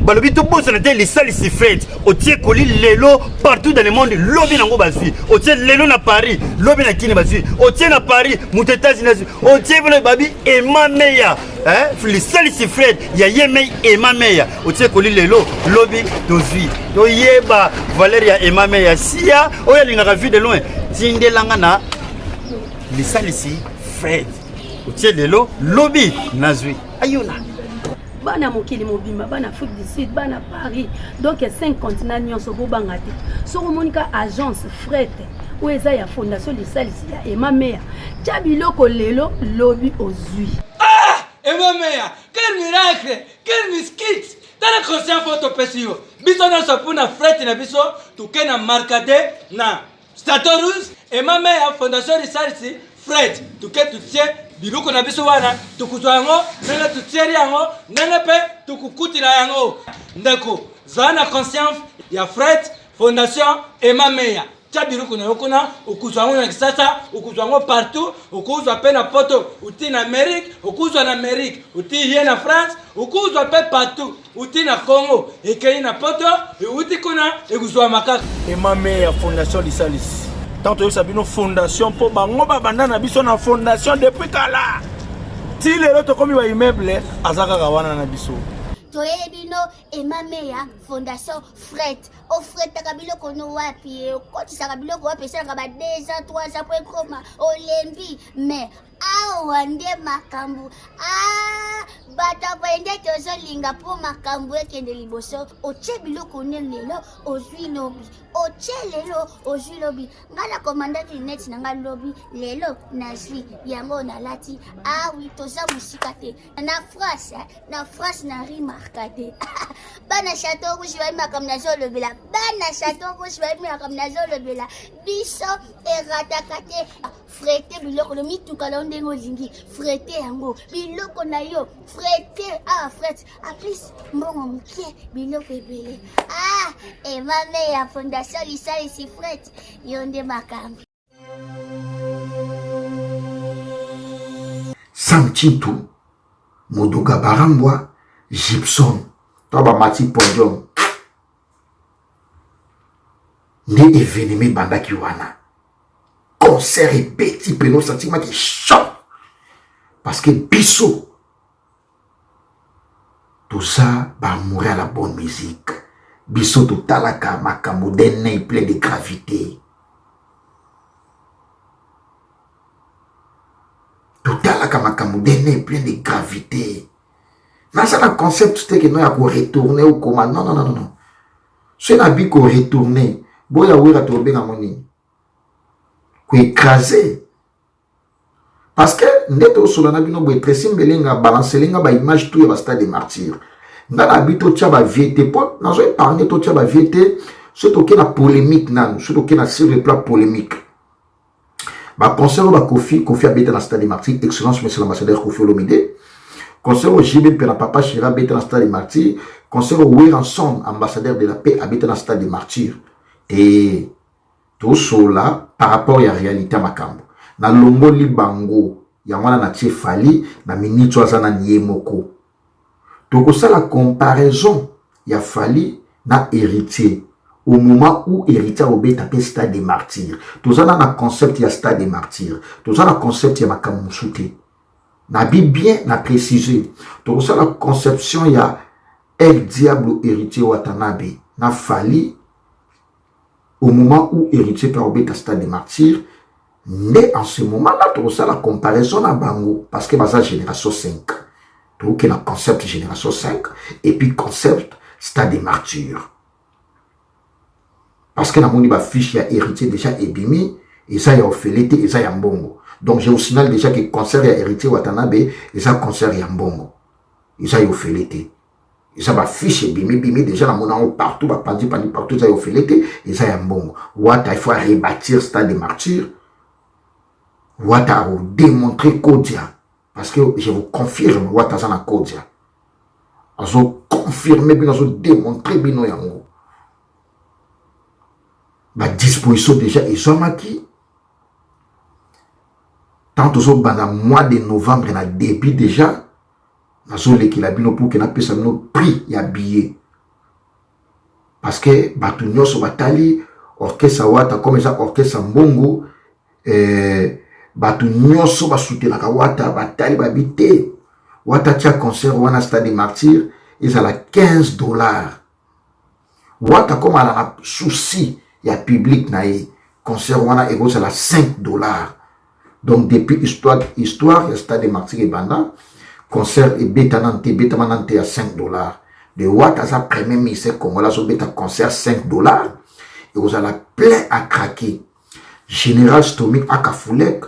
Balobi to bosse na les salles si faites au tie koli lelo partout dans le monde lobi nango bazui au tie lelo na Paris lobi na kini bazui au tie na Paris mutetazi na au tie bolo babi ema meya les salles si faites ya yeme ema meya au tie koli lelo lobi dozui to yeba Valeria ema meya sia o ya linga vu de loin tindelanga na les salles si faites au tie lelo lobi nazui ayona bana mokili mobimba bana Afrique du Sud bana Paris donc 5 continents nyonso bobanga te soko monika agence fret ou eza ya fondation de salisi ya Emma Meya tia biloko lelo lobi ozui Emma Meya quel miracle quel miskit tala conscient photo pesio biso na sapuna fret na biso tukena markade na Statorus Emma Meya fondation de salisi fret tuketu tie biloko na biso wana tukuzwa yango nene tutieri yango nene pe tukukutila yango ndeko zana conscience ya Fred Fondation Emma Meya tia biloko na yo kuna okuzwa yango na Kisasa okuzwa yango partout okuzwa pe na poto uti na Amérique okuzwa na Amérique uti hier na France okuzwa pe partout uti na Congo ekei na poto uti kuna ekuzwa makaka emame ya fondation Lisalis tant to sabino fondation po bango babanda na biso na fondation depuis kala ti lelo tokomi ba immeuble azaka kawana na biso toyebino emameya fondation Fred ofretaka biloko no wapi okotisaka biloko wapi esalaka ba 2 ans 3 ans po ekoma olembi mais awa nde makambo bato bende tozolinga mpo makambo ekende liboso otie biloko ne lelo ozwi lobi otie lelo ozwi lobi nga na komandaki net na nga lobi lelo nazwi yango nalati awi toza mosika te na France na rimarka te bana chateau rouge bayi makambo nazolobela bana chateau rouge bayi makambo nazolobela biso erataka te frete biloko no mituka na ndenge olingi frete yango biloko na yo frete frete aplis mbongo moke biloko ebele emame ya fondation Lisalis frete yo nde makambo Samchitu Moduga Barambwa Gibson Toba Mati Podium Nde événement bandaki wana concert et petit péno sentiment qui choc parce que biso tout ça va mourir à la bonne musique biso tout talaka makambo denne plein de gravité tout talaka makambo denne plein de gravité na ça le concept c'était que nous ya ko retourner au comment non c'est na bi ko retourner boya wira to benga moni ko écraser parce que ndeto solana bino bo pressing belenga balancer lenga ba image tout ya stade des martyrs ngana bito tia ba viete po nazo épargner to tia ba viete surtout que na polémique nan surtout que na sur le plan polémique ba concert ba Kofi abeta na stade des martyrs excellence monsieur l'ambassadeur Kofi Olomide concert au JB pe na papa Chira abeta na stade des martyrs concert au Weranson ambassadeur de la paix abeta na stade des martyrs et tout cela par rapport à la réalité makambo na longo libango ya mwana na tie fali na minito azana niemoko donc ça la comparaison ya fali na héritier au moment où héritier obeta pe stade des martyrs tout ça na concept ya stade des martyrs tout ça na concept ya makambo soute na bien na préciser donc ça la conception ya El Diablo héritier Watanabe na fali au moment où héritier peut obéir stade des martyrs, mais en ce moment-là, tout ça la comparaison à Bango, parce que c'est génération 5. Donc, il y a un concept génération 5, et puis concept stade des martyrs. Parce que dans mon fiche, il y a héritier déjà Ebimi, et ça, il y a Ophélété, et ça, il y a Mbongo. Donc, je vous signale déjà que concert, il y a héritier Watanabe, et ça, concert, il y a Mbongo. Et ça, il y a Ophélété. Et ça va fiche bimi déjà dans mon nom partout va partout ça y a fait et ça y a bon il faut rebâtir stade des martyrs Wata démontrer Kodia parce que je vous confirme Wata ça na Kodia azo confirmer bien azo démontrer bino yango ba disposition déjà et so maki tant au bana mois de novembre na début déjà nazole ki la bino pour que na pesa no prix ya billet parce que batu nyoso batali orchestre Wata comme ça orchestre Mbongo batu nyoso basutelaka Wata batali babite Wata tia concert wana stade des martyrs ils à la $15 Wata comme à la souci ya public na e concert wana ego à la $5 donc depuis histoire ya stade des martyrs et banda concert et bêta manante à $5 de Wata sa premier ministre congolais so bêta concert $5 et vous allez plein à craquer général Stomy Akafulek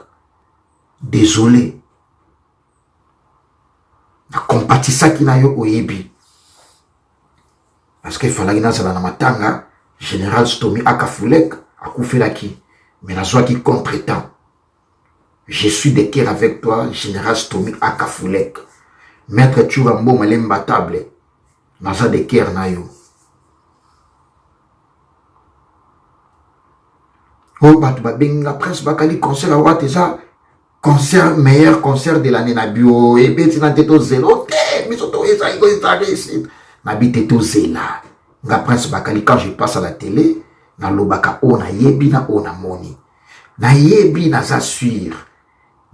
désolé na compatissa qui na yo oyebi parce que fallait na na matanga général Stomy Akafulek akufelaki mais na zwa qui contretemps je suis de cœur avec toi général Stomy Akafulek maître Turambo Malemba table naza de cœur na yo Oh, bah, tu vas bien la presse, bah, quel concert à Watt, ça. Concert, meilleur concert de l'année, na bio, et puis, tu n'as pas zélo, mais surtout, ça, il faut ici. N'habite tout zéla. La presse, bah, quand je passe à la télé, na lobaka, on a yebi, na on a moni. Na yebi, na s'assure.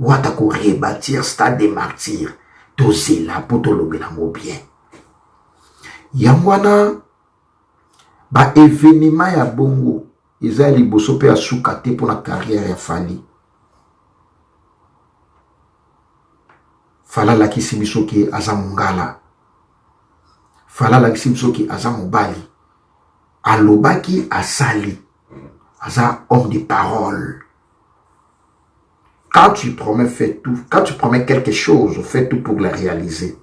Watt a ko rebâtir, stade des martyrs. Tout zéla, pour te lober la mot bien. Yangwana, ba événement ya bongo. Eza liboso pe asukate pour la carrière ya Fali. Fala la kisibiso ki aza mungala. Fala la kisibiso ki aza mobali. Alobaki asali. Aza homme de parole. Quand tu promets, fais tout. Quand tu promets quelque chose, fais tout pour le réaliser.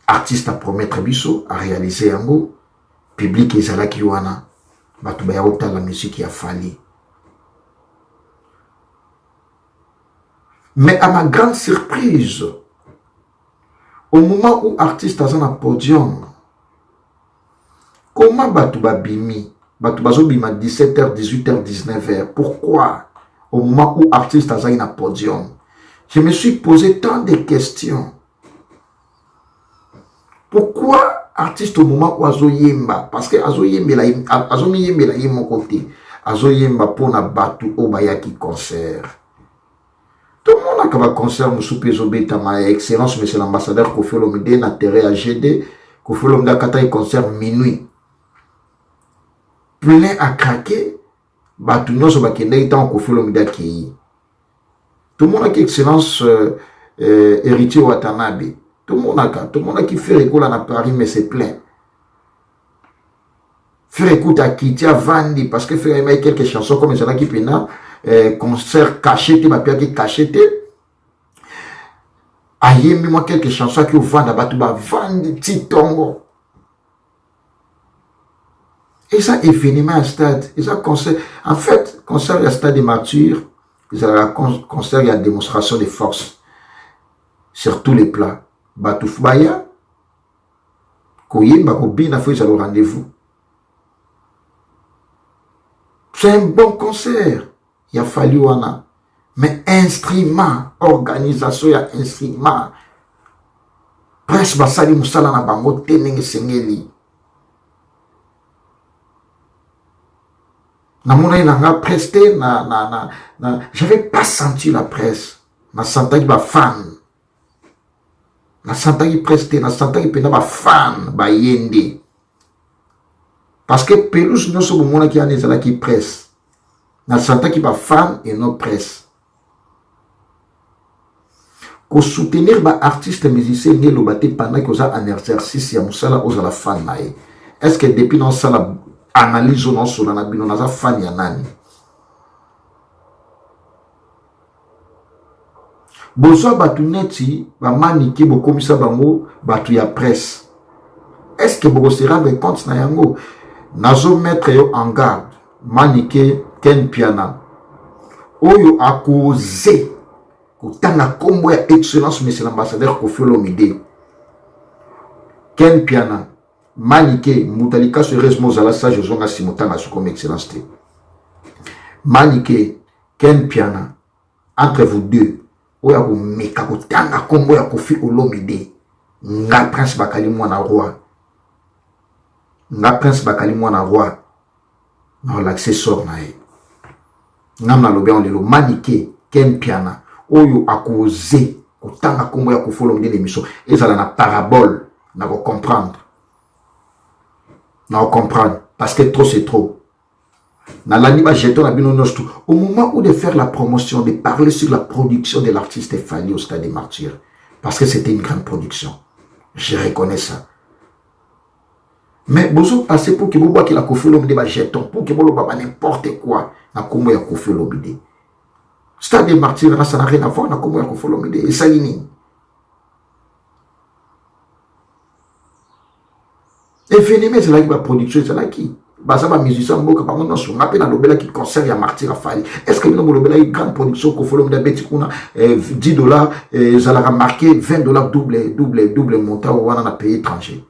Artiste à promettre biso, à réaliser un mot. Public ezala ki wana. Batubaya ota la musique a Fali. Mais à ma grande surprise, au moment où artiste a un podium, comment Batouba bimi, Batouba zo bima 17h, 18h, 19h, pourquoi au moment où artiste a un podium? Je me suis posé tant de questions. Pourquoi artiste au moment où Azo Yemba, parce que Azo Yemba la mon côté, Azo Yemba pour na batu obayaki concert. Tout le monde a qu'un concert nous souper zobeta ma excellence monsieur l'ambassadeur Kofi Olomide na terre à GD, Kofi Olomide a kata concert minuit. Plein à craquer, batu nyonso bakende itan Kofi Olomide ki. Tout le monde a excellence héritier Watanabe. Tout le monde a qui fait école à Paris, mais c'est plein. Faire écoute à Kitia Vandi, parce que faire quelques chansons comme ça qui pena, concert caché, ma pierre qui caché, aïe, moi quelques chansons qui vendent à Batouba, Vandi, Titongo. Et ça, événement à stade, et ça, concert, en fait, concert à stade de mature, concert à démonstration de force, sur tous les plans. Batoufbaya, Koyemba, Kobina, fait le rendez-vous. C'est un bon concert. Il a fallu wana. Mais instrument, organisation, il y a instrument. Presse basali musala na bango tenenge sengeli. Na mona inanga presté j'avais pas senti la presse. Na senti ba fan. Na santa qui preste, na santa qui pena ba fan, ba yende. Parce que Pelus non so mona qui anezala qui presse. Na santa qui ba fan et non presse. Ko soutenir ba artiste musicien ngelo bate pendant que ça en exercice ya musala oza la fan nae. Est-ce que depuis non sala analyse non so na bino na za fan ya nani? Bozo batu neti ba maniki bo komisa bango batu ya presse. Est-ce que bogo se rendre compte na yango? Nazo mettre yo en garde. Manike Ken Piana. Oyo akose kutanga kombo ya excellence monsieur l'ambassadeur Kofi Olomide. Ken Piana. Manike mutalika se resmo zala sa jozonga simotanga su comme excellence te. Manike Ken Piana. Entre vous deux. Oya ko meka ko tanga kombo ya Kofi Olomide. Nga prince bakali mwana roi. Nga prince bakali mwana roi. Na l'accessoire na e. Nga lobe on lelo manike Ken Piana. Oyo akose ko tanga kombo ya Kofi Olomide l'émission. Ezala na parabole na ko comprendre. Na ko comprendre parce que trop c'est trop. Au moment où de faire la promotion, de parler sur la production de l'artiste Fali au Stade des Martyrs, parce que c'était une grande production, je reconnais ça. Mais vous passez pour que vous voyez que la Kofi Olomide va jeton, pour que vous voyez n'importe quoi, na kombo ya Kofi Olomide. Stade des Martyrs, ça n'a rien à voir na kombo ya Kofi Olomide. Et ça l'ini. Et finalement, c'est là qui va production, c'est là qui. Bazaba musicien mboka bango non so ngape na lobela ki concert ya Martyr Fali. Est-ce que nous lobela une grande production ko follow de beti kuna $10 ça l'a marqué $20 double montant wana na pays étranger.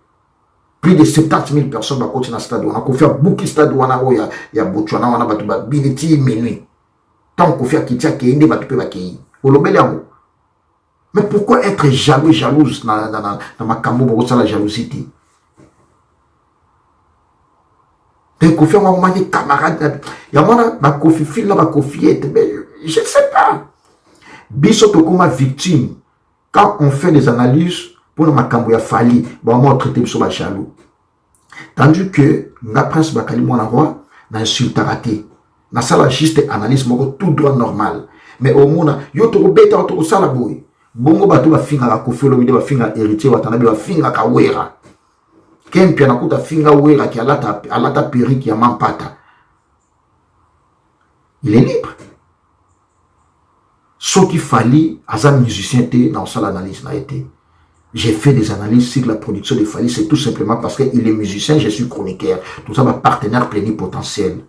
Plus de 70 000 personnes qui sont dans le stade. On a fait beaucoup de stades où il y a Botswana, on a fait Bineti minuit. Tant qu'on fait Kitia Kéinde, on peut faire. Mais pourquoi être jalouse dans ma cambo, la jalousie? Des Kofi, on a des camarades. Il y a un Kofi fil là, Kofi mais je ne sais pas. Bisoto comme victime. Quand on fait des analyses pour ma cambo ya fali, on va traiter sur la jaloux. Tandis que la prince Bakali mon roi n'a insulté raté. N'a ça juste analyse tout droit normal. Mais au moins yo to beta to sala boy. Bongo bato ba finga la Kofi Olomide ba finga héritier watanabe ba finga kawera. Kempi anakuta finga wera ki alata peri ki amampata. Il est libre. Ce qu'il fallait, à un musicien, dans ça l'analyse n'a été. J'ai fait des analyses sur la production de Fali, c'est tout simplement parce qu'il est musicien, je suis chroniqueur. Tout ça, ma partenaire plénipotentiel.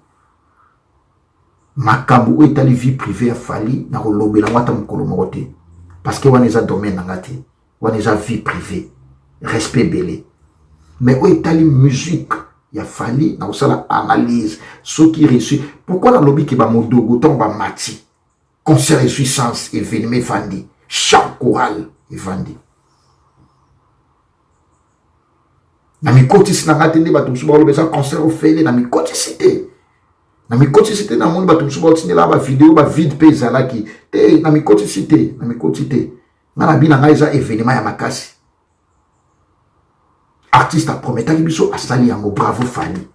Ma kabou est allé vie privée à Fali, dans le lobby, dans le kolomorote. Parce que on est à domaine nangate, on est à vie privée, respect belé. Mais où est allé musique, il a fallu dans ça l'analyse, ce qui reçu. Pourquoi dans le lobby qui va mon dogo tombe à mati, concert et puissance événement vandi, chant choral et vandi. Na mi koti si na atende batum suba le concert au fait na mi koti cité. Na mi koti cité na monde batum suba tine là ba vidéo ba vide pesa là qui te na mi koti cité, na mi koti cité. Na na bina ngaiza événement ya makasi. Artiste à promettre biso a sali yango bravo Fali.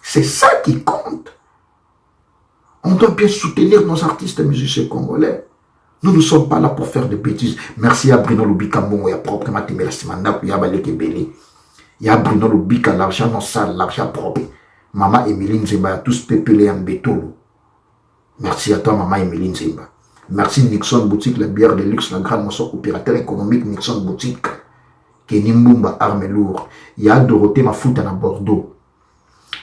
C'est ça qui compte. On doit bien soutenir nos artistes musiciens congolais. Nous ne sommes pas là pour faire des bêtises. Merci à Bruno Lubika Mbongo, il y a proprement Temela Simanda, il y a Baleke Belé. Il y a Bruno Lubika, l'argent non sale, l'argent propre. Maman Emeline Zemba, tous pépélés en bétolo. Merci à toi, Maman Emeline Zemba. Merci Nixon Boutique, la bière de luxe, la grande moisson opérateur économique Nixon Boutique. Kenny Mbumba, arme lourde. Il y a Dorothée Mafuta à Bordeaux.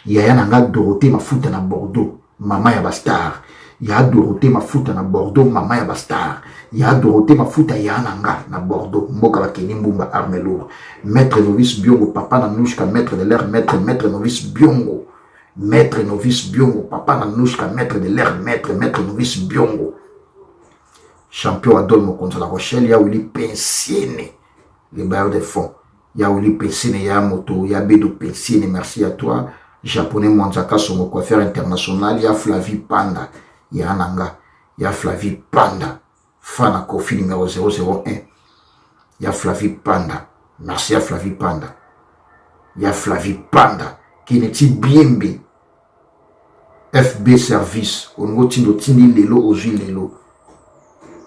Il y a Yananga Dorothée Mafuta à Bordeaux. Maman Yabastar. Il y a Dorothée Mafuta à Bordeaux. Maman Yabastar. Il y a Dorothée Mafuta Yananga à Bordeaux. Mboka Kenny Mbumba, arme lourde. Maître Novice Biongo, papa Nanouchka, maître de l'air, maître Novice Biongo. Maître Novice Biongo, papa Nanouchka, maître de l'air, maître Novice Biongo. Champion Adolmo contre la Rochelle, il y a Willy Pensiene. Les bailleurs de fonds. Il y a Oli Pensine, il y a Moto, il y a Bedo Pensine, merci à toi. Japonais Mwanzaka, son coiffeur international, il y a Flavie Panda, il y a Ananga, il y a Flavie Panda, Fana Kofi numéro 001. Il y a Flavie Panda, merci à Flavie Panda. Il y a Flavie Panda, qui n'est bien FB Service, on go tindo tindi lelo ozui lelo.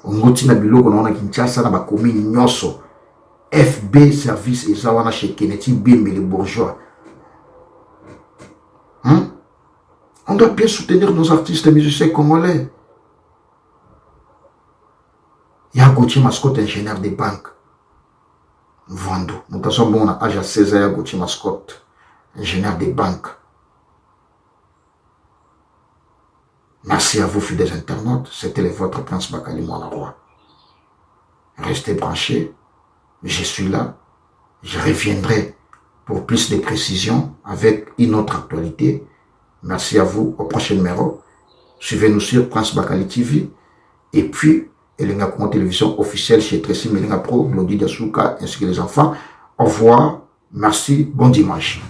On go tina bilo kono na Kinshasa na ba commune nyoso. FB Service et Zawana chez Kennedy Bim les bourgeois. On doit bien soutenir nos artistes et musiciens congolais. Il y a un Gauthier Mascotte, ingénieur des banques. Vando. Nous sommes bon à âge à 16 ans, Gauthier Mascotte, ingénieur des banques. Merci à vous, fidèles internautes. C'était votre prince Bakali Mwanarwa. Restez branchés. Je suis là, je reviendrai pour plus de précisions avec une autre actualité. Merci à vous, au prochain numéro. Suivez-nous sur Prince Bakali TV et puis Elenga Congo Télévision officielle chez Tracy Melinga Pro, Lodi Dasuka ainsi que les enfants. Au revoir, merci, bon dimanche.